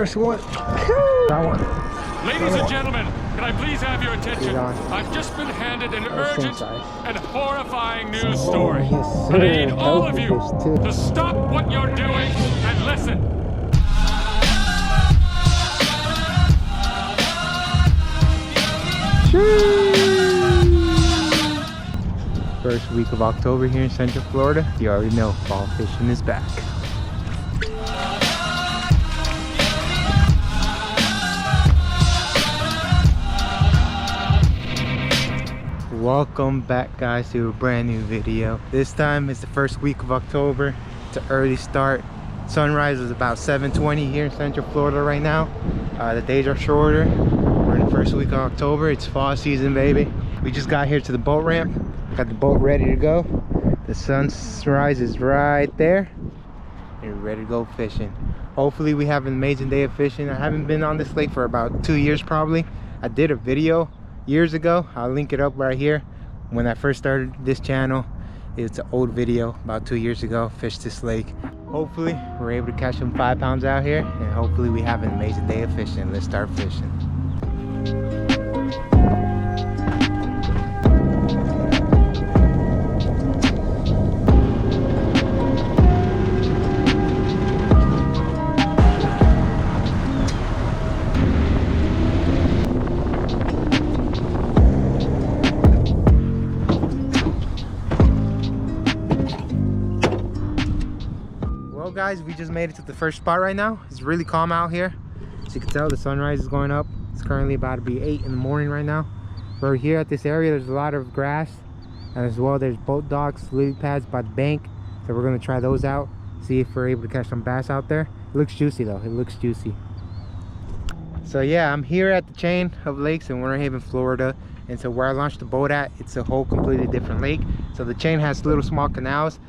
First one. That one. Ladies and gentlemen, can I please have your attention? I've just been handed an urgent and horrifying news story. I need all of you to stop what you're doing and listen. First week of October here in Central Florida. You already know fall fishing is back. Welcome back, guys, to a brand new video. This time it's the first week of October. It's an early start. Sunrise is about 7:20 here in Central Florida right now. The days are shorter. We're in the first week of October. It's fall season, baby. We just got here to the boat ramp. Got the boat ready to go. The sunrise is right there. And we're ready to go fishing. Hopefully we have an amazing day of fishing. I haven't been on this lake for about 2 years probably. I did a video years ago. I'll link it up right here. When I first started this channel, it's an old video about 2 years ago. Fished this lake. Hopefully we're able to catch some 5 pounds out here, and hopefully we have an amazing day of fishing. Let's start fishing. Guys, we just made it to the first spot right now. It's really calm out here. As you can tell, the sunrise is going up. It's currently about to be 8 in the morning right now. We're here at this area. There's a lot of grass, and as well there's boat docks, lily pads by the bank. So we're going to try those out, see if we're able to catch some bass out there. It looks juicy though. It looks juicy. So yeah, I'm here at the chain of lakes in Winter Haven, Florida. And so where I launched the boat at, it's a whole completely different lake. So the chain has little small canals.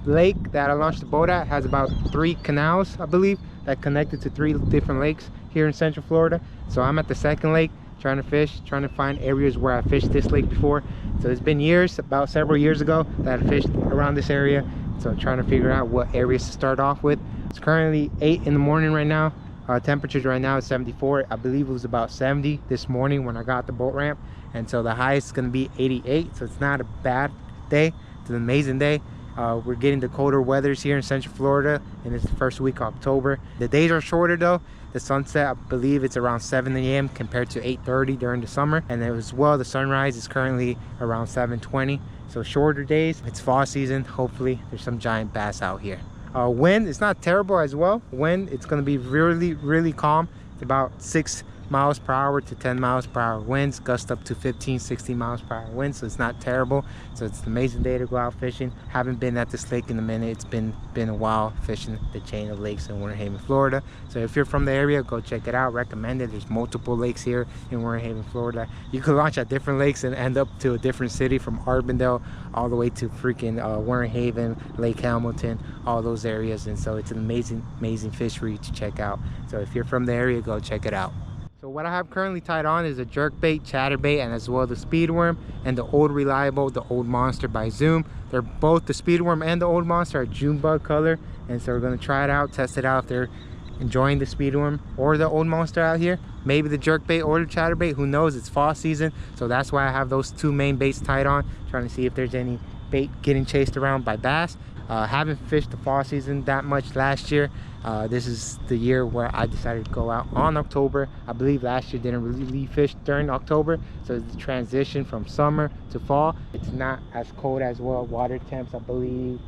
Lake that I launched the boat at has about 3 canals, I believe, that connected to 3 different lakes here in Central Florida. So I'm at the second lake trying to fish, trying to find areas where I fished this lake before. So it's been years, about several years ago, that I fished around this area. So I'm trying to figure out what areas to start off with. It's currently 8 in the morning right now. Temperatures right now is 74. I believe it was about 70 this morning when I got the boat ramp. And so the highest is going to be 88. So it's not a bad day. It's an amazing day. We're getting the colder weathers here in Central Florida, and it's the first week of October. The days are shorter though. The sunset, I believe it's around 7 a.m. compared to 8:30 during the summer. And as well, the sunrise is currently around 7:20. So shorter days. It's fall season. Hopefully there's some giant bass out here. Wind, it's not terrible as well. Wind, it's going to be really calm. It's about 6 miles per hour to 10 miles per hour winds, gust up to 15-16 miles per hour winds, so it's not terrible. So it's an amazing day to go out fishing. Haven't been at this lake in a minute. It's been a while fishing the chain of lakes in Winter Haven, Florida. So if you're from the area, go check it out. Recommend it. There's multiple lakes here in Winter Haven, Florida. You could launch at different lakes and end up to a different city, from Arbandale all the way to freaking Winter Haven, Lake Hamilton, all those areas. And so it's an amazing fish for you to check out. So if you're from the area, go check it out. So what I have currently tied on is a jerkbait, chatterbait, and as well the speedworm, and the Old Reliable, the Old Monster by Zoom. They're both, the speedworm and the Old Monster, are June bug color, and so we're going to try it out, test it out if they're enjoying the speedworm or the Old Monster out here. Maybe the jerkbait or the chatterbait, who knows? It's fall season, so that's why I have those 2 main baits tied on, trying to see if there's any bait getting chased around by bass. Haven't fished the fall season that much last year. This is the year where I decided to go out on October. I believe last year didn't really fish during October, so it's the transition from summer to fall. It's not as cold as well. Water temps, I believe,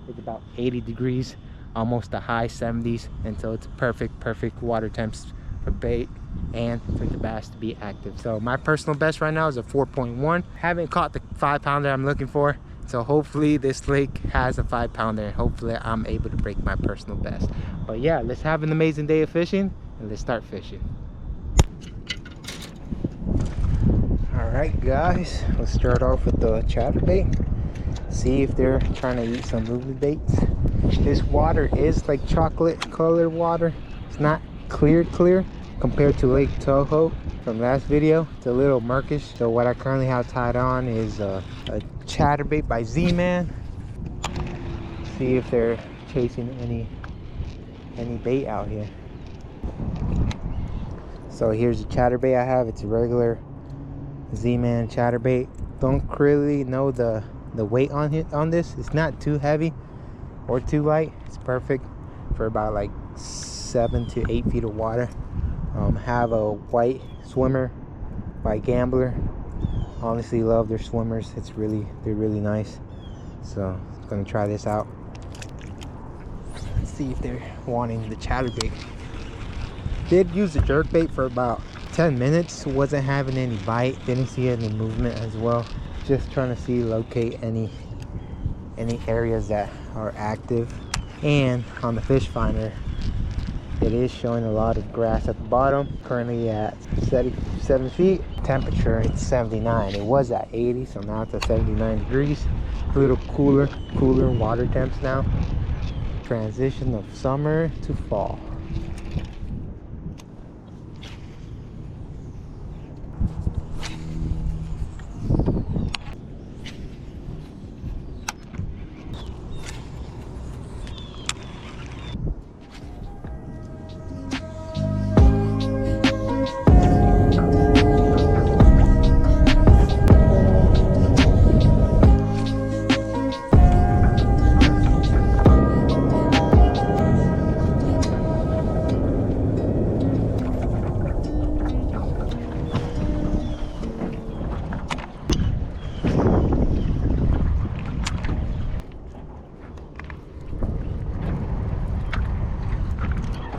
it's about 80 degrees, almost the high 70s, and so it's perfect water temps for bait and for the bass to be active. So my personal best right now is a 4.1. Haven't caught the 5-pounder I'm looking for. So hopefully this lake has a 5-pounder, and hopefully I'm able to break my personal best. But yeah, let's have an amazing day of fishing, and let's start fishing. All right, guys, let's start off with the chatterbait. See if they're trying to eat some lily baits. This water is like chocolate colored water. It's not clear compared to Lake Toho from last video. It's a little murkish. So what I currently have tied on is a chatterbait by Z-Man. See if they're chasing any bait out here. So here's the chatterbait I have. It's a regular Z-Man chatterbait. Don't really know the weight on it on this. It's not too heavy or too light. It's perfect for about like 7 to 8 feet of water. Have a white swimmer by Gambler. Honestly love their swimmers. They're really nice. So I'm gonna try this out. Let's see if they're wanting the chatterbait. Did use the jerkbait for about 10 minutes. Wasn't having any bite. Didn't see any movement as well. Just trying to locate any areas that are active. And on the fish finder, it is showing a lot of grass at the bottom. Currently at 7 feet. Temperature, it's 79. It was at 80, so now it's at 79 degrees. A little cooler water temps now. Transition of summer to fall.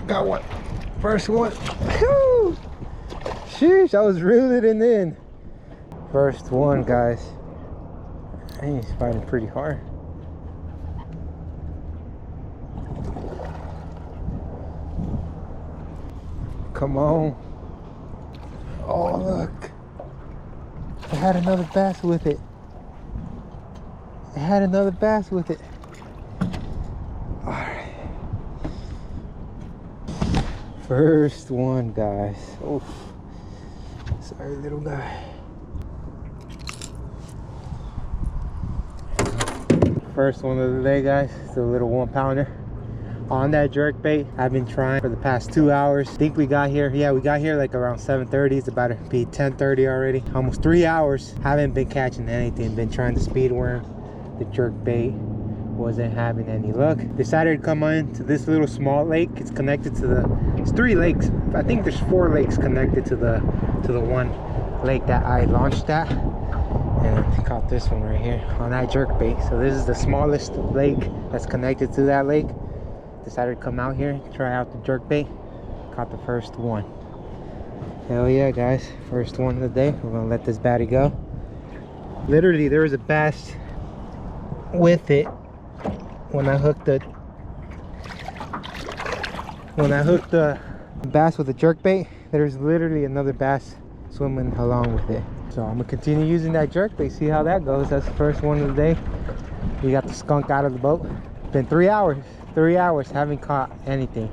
Got one. First one. Whew. Sheesh, I was reeling in. First one, guys. He's fighting pretty hard. Come on. Oh, look. I had another bass with it. Alright. First one, guys. Oof. Sorry, little guy. First one of the day, guys. It's a little 1-pounder on that jerk bait. I've been trying for the past 2 hours. I think we got here. Yeah, we got here like around 7:30. It's about to be 10:30 already. Almost 3 hours. Haven't been catching anything. Been trying to speed worm the jerk bait. Wasn't having any luck. Decided to come on to this little small lake. It's connected to it's 3 lakes. I think there's 4 lakes connected to the one lake that I launched at. And I caught this one right here on that jerk bait. So this is the smallest lake that's connected to that lake. Decided to come out here, try out the jerk bait. Caught the first one. Hell yeah, guys. First one of the day. We're gonna let this baddie go. Literally, there was a bass with it when I hooked the bass with the jerk bait. There's literally another bass swimming along with it. So I'm gonna continue using that jerk bait, see how that goes. That's the first one of the day. We got the skunk out of the boat. It's been 3 hours. 3 hours, haven't caught anything.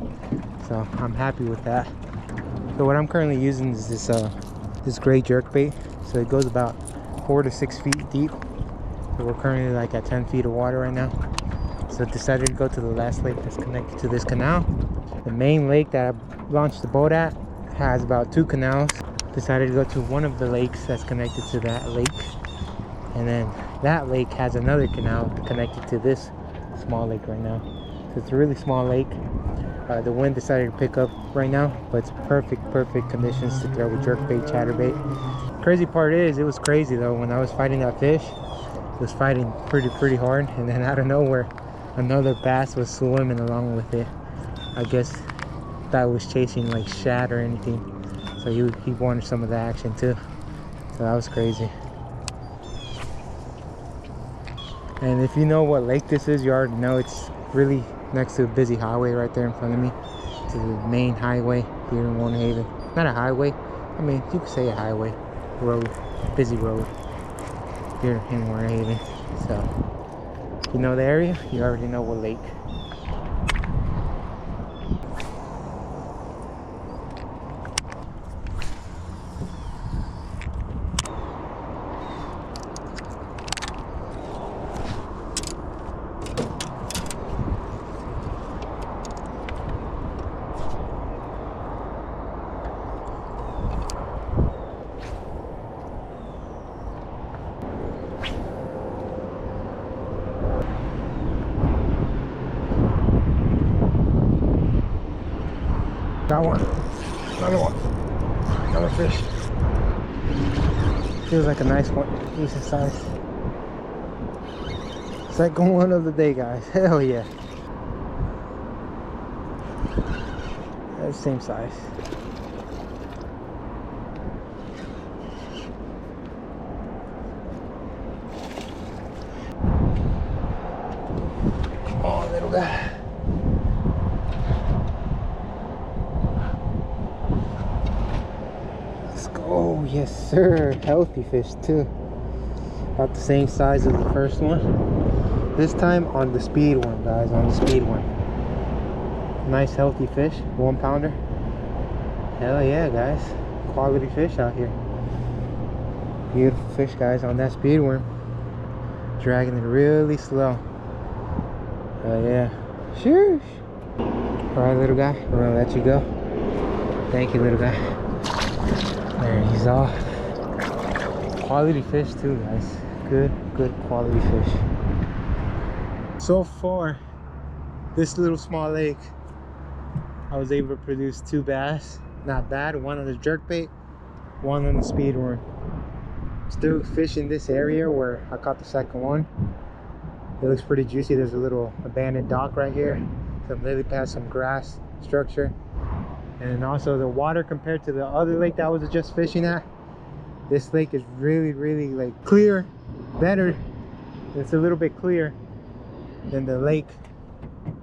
So I'm happy with that. So what I'm currently using is this gray jerk bait. So it goes about 4 to 6 feet deep. So we're currently like at 10 feet of water right now. So I decided to go to the last lake that's connected to this canal. The main lake that I launched the boat at has about 2 canals. Decided to go to one of the lakes that's connected to that lake. And then that lake has another canal connected to this small lake right now. So it's a really small lake. The wind decided to pick up right now, but it's perfect conditions to throw a jerkbait, chatterbait. Crazy part is, it was crazy though, when I was fighting that fish, it was fighting pretty hard, and then out of nowhere, another bass was swimming along with it. I guess that was chasing like shad or anything, so he wanted some of the action too. So that was crazy. And if you know what lake this is, you already know it's really next to a busy highway right there in front of me. To the main highway here in Warren Haven. Not a highway, I mean you could say a highway, road, busy road here in Warren Haven. So if you know the area, you already know what lake. got one. Another one. Another fish. Feels like a nice one. Decent size. Second one of the day, guys. Hell yeah. That's the same size. Come on, little guy. Let's go. Yes, sir. Healthy fish, too. About the same size as the first one. This time on the speed one, guys. On the speed one. Nice healthy fish, 1 pounder. Hell yeah, guys, quality fish out here. Beautiful fish, guys, on that speed worm. Dragging it really slow. Hell yeah. Sure. All right, little guy, we're gonna let you go. Thank you, little guy. There, he's off. Quality fish too, guys. Good quality fish. So far, this little small lake, I was able to produce 2 bass. Not bad. One on the jerkbait, one on the speed worm. Still fishing this area where I caught the second one. It looks pretty juicy. There's a little abandoned dock right here, some lily pads, some grass structure, and then also the water compared to the other lake that I was just fishing at. This lake is really like clear, better. It's a little bit clear than the lake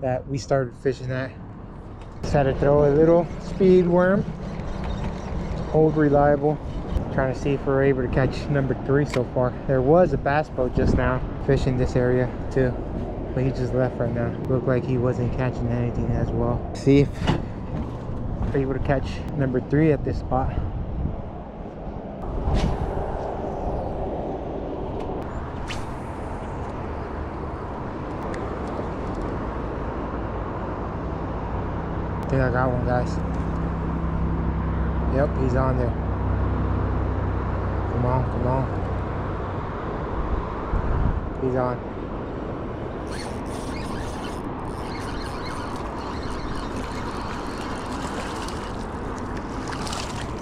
that we started fishing at. Decided to throw a little speed worm, hold reliable. Trying to see if we're able to catch number 3 so far. There was a bass boat just now fishing this area too, but he just left right now. Looked like he wasn't catching anything as well. See if we're able to catch number 3 at this spot. I think I got one, guys. Yep, he's on there. Come on, come on. He's on.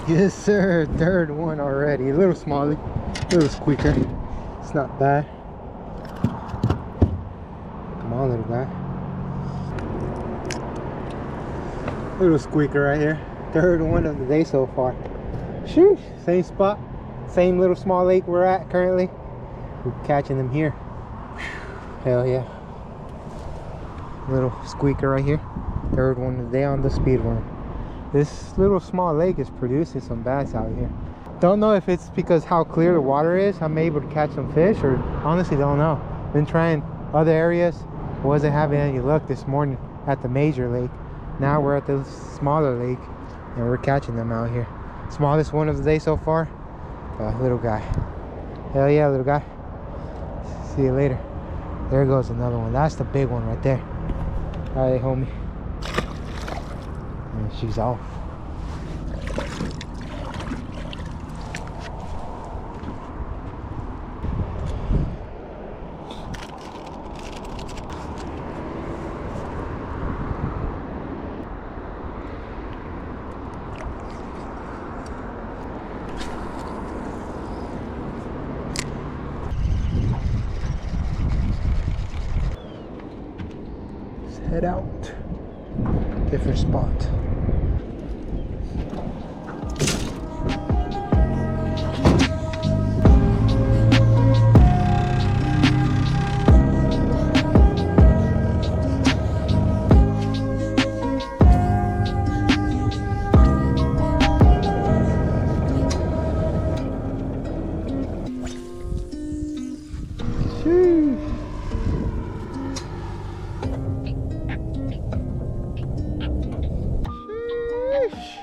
Yes, sir. Third one already. A little smaller, a little squeaker. It's not bad. Come on, little guy. Little squeaker right here. Third one of the day so far. Sheesh. Same spot, same little small lake we're at currently. We're catching them here. Hell yeah. Little squeaker right here. Third one of the day on the speed worm. This little small lake is producing some bass out here. Don't know if it's because how clear the water is I'm able to catch some fish, or honestly don't know. Been trying other areas, wasn't having any luck this morning at the major lake. Now we're at the smaller lake and we're catching them out here. Smallest one of the day so far, little guy. Hell yeah, little guy. See you later. There goes another one. That's the big one right there. All right, homie. And she's off. Head out. Different spot.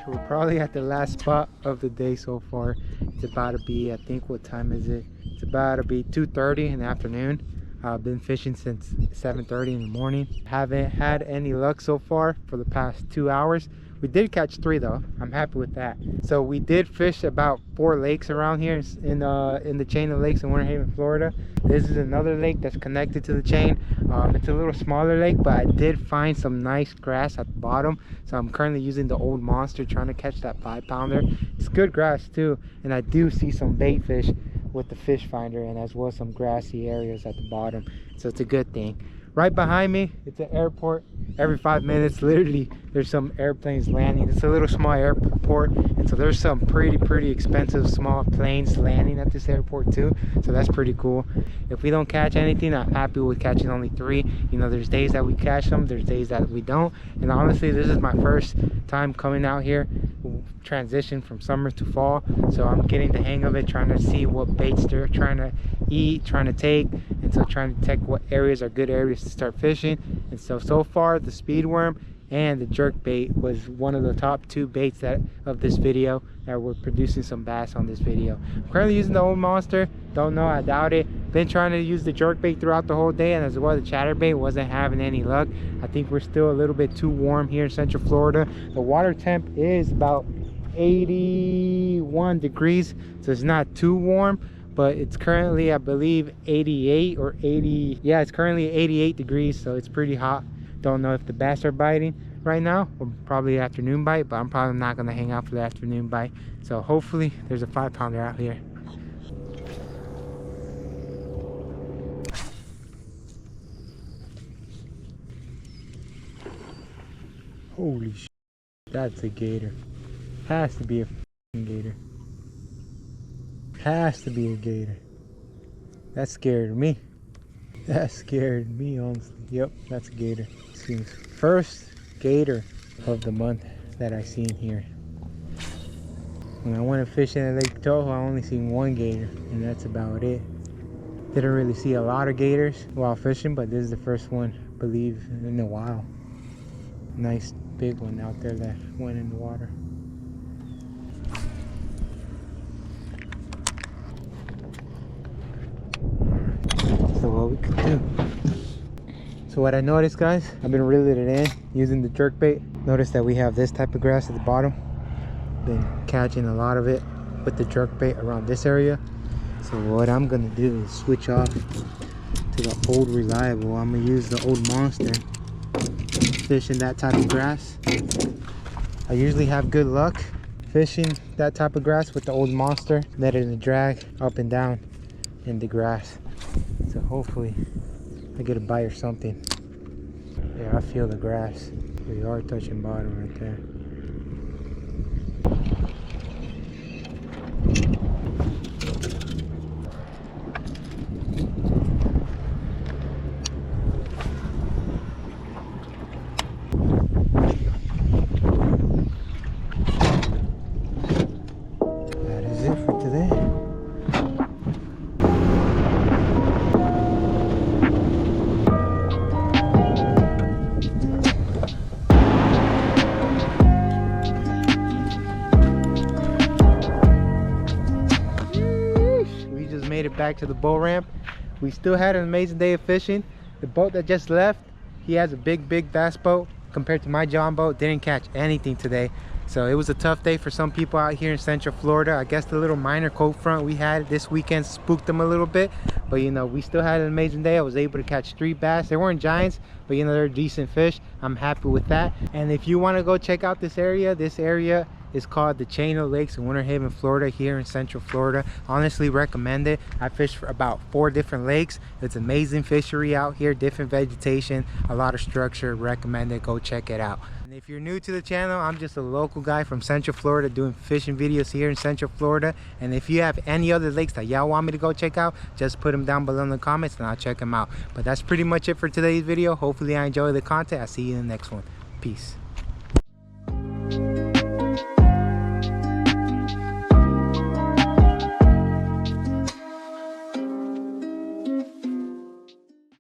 We're probably at the last spot of the day so far. It's about to be, I think, what time is it? It's about to be 2:30 in the afternoon. I've been fishing since 7:30 in the morning. Haven't had any luck so far for the past 2 hours. We did catch 3 though. I'm happy with that. So we did fish about 4 lakes around here in the chain of lakes in Winter Haven, Florida. This is another lake that's connected to the chain. It's a little smaller lake, but I did find some nice grass at the bottom. So I'm currently using the Old Monster trying to catch that 5-pounder. It's good grass too, and I do see some bait fish with the fish finder, and as well as some grassy areas at the bottom. So it's a good thing. Right behind me, it's an airport. Every 5 minutes, literally, there's some airplanes landing. It's a little small airport, and so there's some pretty expensive small planes landing at this airport too. So that's pretty cool. If we don't catch anything, I'm happy with catching only 3. You know, there's days that we catch them, there's days that we don't. And honestly, this is my first time coming out here, transition from summer to fall. So I'm getting the hang of it, trying to see what baits they're trying to eat, trying to take, and so trying to detect what areas are good areas to start fishing. And so far the speed worm and the jerk bait was one of the top 2 baits of this video that we're producing some bass on this video. I'm currently using the Old Monster. Don't know, I doubt it. Been trying to use the jerk bait throughout the whole day, and as well the chatterbait wasn't having any luck. I think we're still a little bit too warm here in Central Florida. The water temp is about 81 degrees, so it's not too warm, but it's currently, I believe, 88 or 80. Yeah, it's currently 88 degrees, so it's pretty hot. Don't know if the bass are biting right now, or probably afternoon bite, but I'm probably not going to hang out for the afternoon bite. So hopefully there's a 5-pounder out here. Holy shit, that's a gator. Has to be a gator. Has to be a gator. That scared me. That scared me, honestly. Yep, that's a gator. First gator of the month that I seen here. When I went fishing at Lake Toho, I only seen 1 gator, and that's about it. Didn't really see a lot of gators while fishing, but this is the first one, I believe, in a while. Nice big one out there that went in the water. So what we could do. So what I noticed, guys, I've been reeling it in using the jerk bait. Notice that we have this type of grass at the bottom. Been catching a lot of it with the jerk bait around this area. So what I'm gonna do is switch off to the Old Reliable. I'm gonna use the Old Monster, fishing that type of grass. I usually have good luck fishing that type of grass with the Old Monster, letting it drag up and down in the grass. So hopefully I get a bite or something. Yeah, I feel the grass. We are touching bottom right there. That is it for today. Made it back to the boat ramp. We still had an amazing day of fishing. The boat that just left, he has a big bass boat compared to my John boat. Didn't catch anything today, so it was a tough day for some people out here in Central Florida. I guess the little minor cold front we had this weekend spooked them a little bit, but you know, we still had an amazing day. I was able to catch 3 bass. They weren't giants, but you know, they're decent fish. I'm happy with that. And if you want to go check out this area is called the Chain of Lakes in Winter Haven, Florida, here in Central Florida. Honestly recommend it. I fished for about 4 different lakes. It's amazing fishery out here, different vegetation, a lot of structure. Recommend it. Go check it out. And if you're new to the channel, I'm just a local guy from Central Florida doing fishing videos here in Central Florida. And if you have any other lakes that y'all want me to go check out, just put them down below in the comments and I'll check them out. But that's pretty much it for today's video. Hopefully I enjoy the content. I'll see you in the next one. Peace.